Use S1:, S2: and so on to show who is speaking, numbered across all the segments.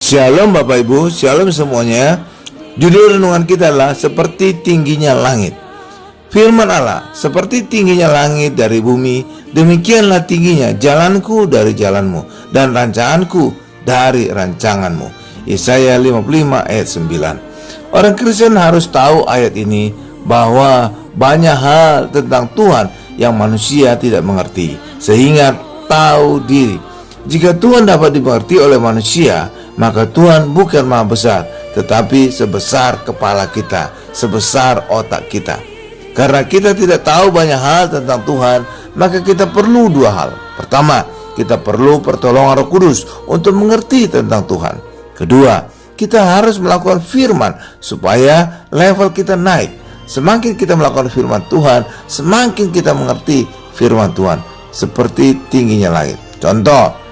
S1: Shalom Bapak Ibu, shalom semuanya. Judul renungan kita adalah seperti tingginya langit. Firman Allah, seperti tingginya langit dari bumi, demikianlah tingginya jalanku dari jalanmu dan rancanganku dari rancanganmu. Yesaya 55 ayat 9. Orang Kristen harus tahu ayat ini bahwa banyak hal tentang Tuhan yang manusia tidak mengerti, sehingga tahu diri. Jika Tuhan dapat dimengerti oleh manusia, maka Tuhan bukan maha besar, tetapi sebesar kepala kita, sebesar otak kita. Karena kita tidak tahu banyak hal tentang Tuhan, maka kita perlu dua hal. Pertama, kita perlu pertolongan Roh Kudus untuk mengerti tentang Tuhan. Kedua, kita harus melakukan firman supaya level kita naik. Semakin kita melakukan firman Tuhan, semakin kita mengerti firman Tuhan seperti tingginya langit. Contoh,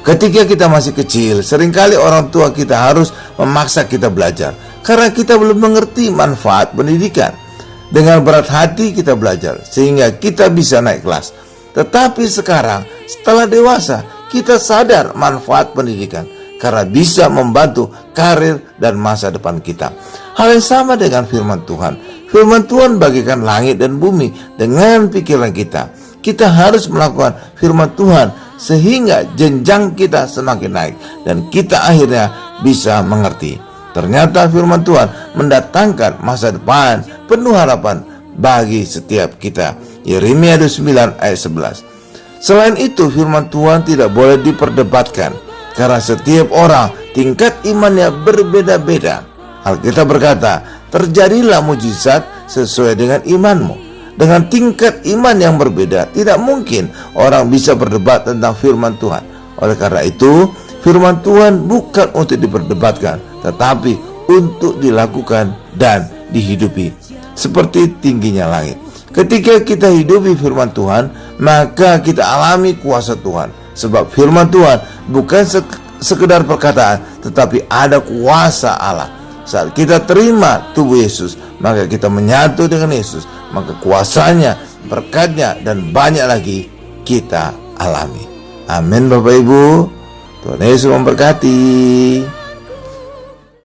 S1: ketika kita masih kecil, seringkali orang tua kita harus memaksa kita belajar karena kita belum mengerti manfaat pendidikan. Dengan berat hati kita belajar sehingga kita bisa naik kelas. Tetapi sekarang setelah dewasa, kita sadar manfaat pendidikan karena bisa membantu karir dan masa depan kita. Hal yang sama dengan firman Tuhan. Firman Tuhan bagikan langit dan bumi dengan pikiran kita. Kita harus melakukan firman Tuhan sehingga jenjang kita semakin naik dan kita akhirnya bisa mengerti. Ternyata firman Tuhan mendatangkan masa depan penuh harapan bagi setiap kita. Yeremia 29 ayat 11. Selain itu, firman Tuhan tidak boleh diperdebatkan karena setiap orang tingkat imannya berbeda-beda. Alkitab berkata, terjadilah mujizat sesuai dengan imanmu. Dengan tingkat iman yang berbeda, tidak mungkin orang bisa berdebat tentang firman Tuhan. Oleh karena itu, firman Tuhan bukan untuk diperdebatkan, tetapi untuk dilakukan dan dihidupi. Seperti tingginya langit. Ketika kita hidupi firman Tuhan, maka kita alami kuasa Tuhan. Sebab firman Tuhan bukan sekedar perkataan, tetapi ada kuasa Allah. Saat kita terima tubuh Yesus, maka kita menyatu dengan Yesus, maka kuasanya, berkatnya, dan banyak lagi kita alami. Amin Bapak Ibu. Tuhan Yesus memberkati.